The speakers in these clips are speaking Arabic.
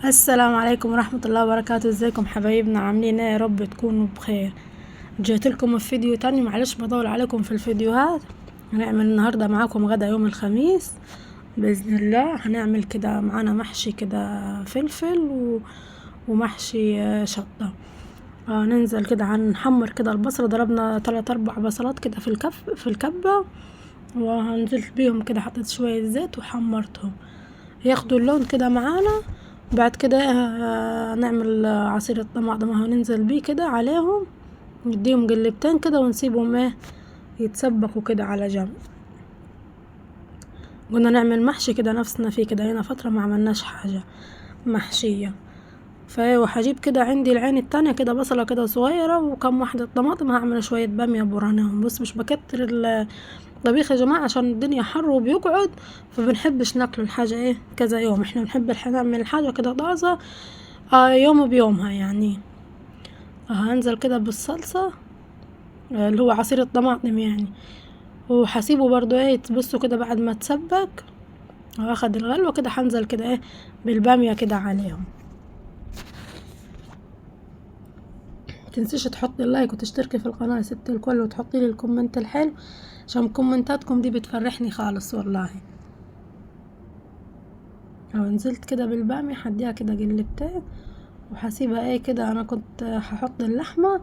السلام عليكم ورحمة الله وبركاته. ازيكم حبايبنا؟ عاملين ايه؟ يا رب تكونوا بخير. جيت لكم في فيديو تاني، معلش بطول عليكم في الفيديوهات. هنعمل النهاردة معاكم غدا يوم الخميس بإذن الله. هنعمل كده معانا محشي كده فلفل ومحشي شطة. ننزل كده هنحمر كده البصل. ضربنا 3-4 بصلات كده في الكبة، وهنزلت بيهم كده، حطيت شوية زيت وحمرتهم ياخدوا اللون كده معانا. بعد كده نعمل عصير الطماطم، هننزل بيه كده عليهم، نديهم قلبتين كده ونسيبهم يتسبكوا كده على جنب. قلنا نعمل محشي كده نفسنا فيه كده، هنا فترة ما عملناش حاجة محشية. وهجيب كده عندي العين التانية كده بصلة كده صغيرة وكم واحدة طماطم. هعمل شوية بامية برانهم، بص مش بكتر الطبيخ يا جماعة عشان الدنيا حر وبيقعد، فبنحبش ناكل الحاجة كذا يوم. احنا بنحب نعمل الحاجة كده طازة يوم بيومها يعني. هنزل كده بالصلصة اللي هو عصير الطماطم يعني، وهسيبه برضو تبصوا كده بعد ما تسبك واخد الغلوة كده. هنزل كده بالبامية كده عليهم. متنسيش تحطي اللايك وتشتركي في القناة يا ست الكل، وتحطي لي الكومنت الحلو عشان كومنتاتكم دي بتفرحني خالص والله. نزلت كده بالبامية، هديها كده قلبتين وهسيبها كده. انا كنت هحط اللحمة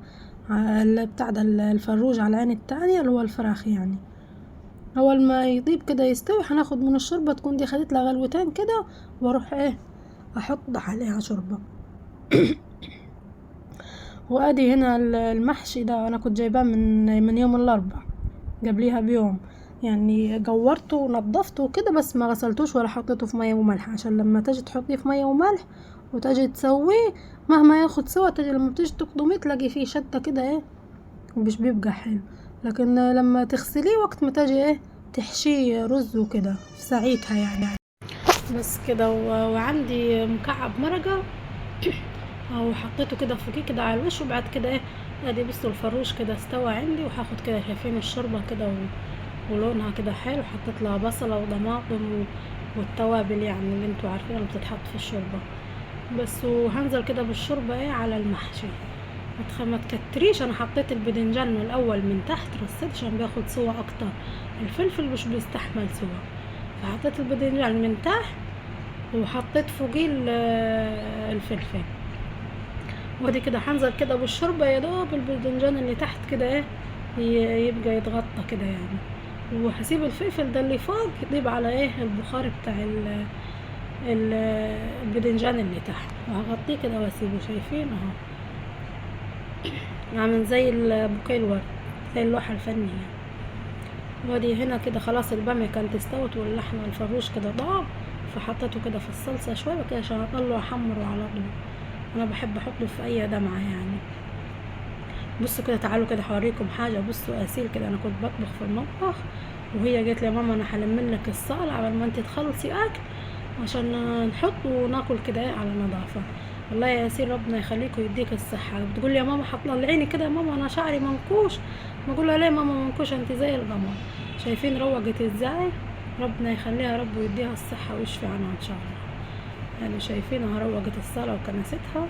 على بتاع ده الفروج على العين التانية اللي هو الفراخ يعني. اول ما يطيب كده يستوي هناخد من الشوربة، تكون دي خدت لها غلوتين كده، واروح احط عليها شوربة. وادي هنا المحشي ده انا كنت جايباه من يوم الاربع قبليها بيوم يعني. جورته ونضفته وكده، بس ما غسلتوش ولا حطيته في ميه وملح، عشان لما تجي تحطيه في ميه وملح وتجي تسويه مهما ياخد سوا، تجي لما بتيجي تقضميه تلاقي فيه شطه كده ومش بيبقى حلو. لكن لما تغسليه وقت ما تجي تحشيه رز وكده في ساعتها يعني. بس كده وعندي مكعب مرقه وحطيته كده فوقيه كده على الوش. وبعد كده ادي بصوا الفروش كده استوى عندي، وهاخد كده شايفين الشوربه كده ولونها كده حلو. حطيت لها بصله وطماطم والتوابل يعني اللي انتوا عارفين اللي بتتحط في الشوربه بس. وهنزل كده بالشوربه على المحشي. ما تكتريش. انا حطيت البدنجان من الاول من تحت رصيت عشان بياخد سوا اكتر، الفلفل مش بيستحمل سوا، فحطيت البدنجان من تحت وحطيت فوقيه الفلفل. ودي كده هنزل كده بالشوربه يا دوب الباذنجان اللي تحت كده يبقى يتغطى كده يعني. وهسيب الفلفل ده اللي فوق يطيب على البخار بتاع الباذنجان اللي تحت، وهغطيه كده واسيبه. شايفين اهو عامل زي البوكيه الورد، زي اللوحه الفنيه. ودي هنا كده خلاص الباميه كانت استوت واللحمه الفروش كده ضاب، فحطيته كده في الصلصه شويه كده عشان اطلعه احمره على طول. انا بحب احطه في اي دمعه يعني. بصوا كده، تعالوا كده هوريكم حاجه. بصوا اسيل كده، انا كنت بطبخ في المطبخ وهي جت لي يا ماما انا هلملك لك الصاله قبل ما انت تخلصي اكل عشان نحط وناكل كده على نظافه. والله يا ياسين ربنا يخليك ويديك الصحه. بتقول لي يا ماما هتطلعيني كده يا ماما انا شعري منكوش. ما اقول لها ليه ماما منكوش؟ انت زي القمر. شايفين روجت ازاي؟ ربنا يخليها يا رب ويديها الصحه ويشفي عنها ان شاء الله. يعني شايفينها روجت الصاله وكنستها.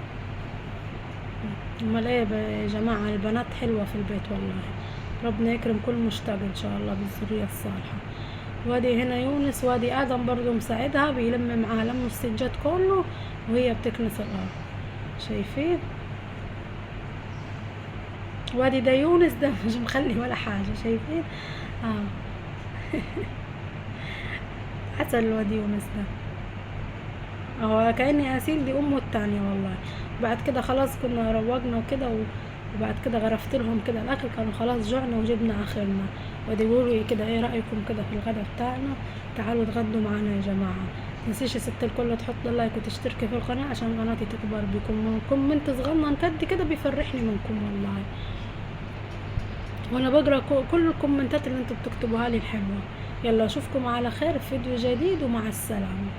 امال ايه يا جماعه؟ البنات حلوه في البيت والله. ربنا يكرم كل مشتاق ان شاء الله بالذريه الصالحه. وادي هنا يونس، وادي ادم برضو مساعدها بيلم معاها لم السجاد كله وهي بتكنس الارض. شايفين؟ وادي ده يونس ده مش مخلي ولا حاجه. شايفين؟ عسل الواد يونس ده. هو كأني اسيل دي امه التانية والله. بعد كده خلاص كنا روجنا وكده وبعد كده غرفت لهم كده الاكل، كانوا خلاص جوعنا وجبنا اخرنا. ودي يقولوا كده ايه رايكم كده في الغدا بتاعنا؟ تعالوا اتغدوا معانا يا جماعه. متنسيش يا ست الكل تحط اللايك وتشتركي في القناه عشان قناتي تكبر بكم. كومنت صغنن كد كده بيفرحني منكم والله، وانا بقرا كل الكومنتات اللي انتوا بتكتبوها لي الحلوه. يلا اشوفكم على خير في فيديو جديد، ومع السلامه.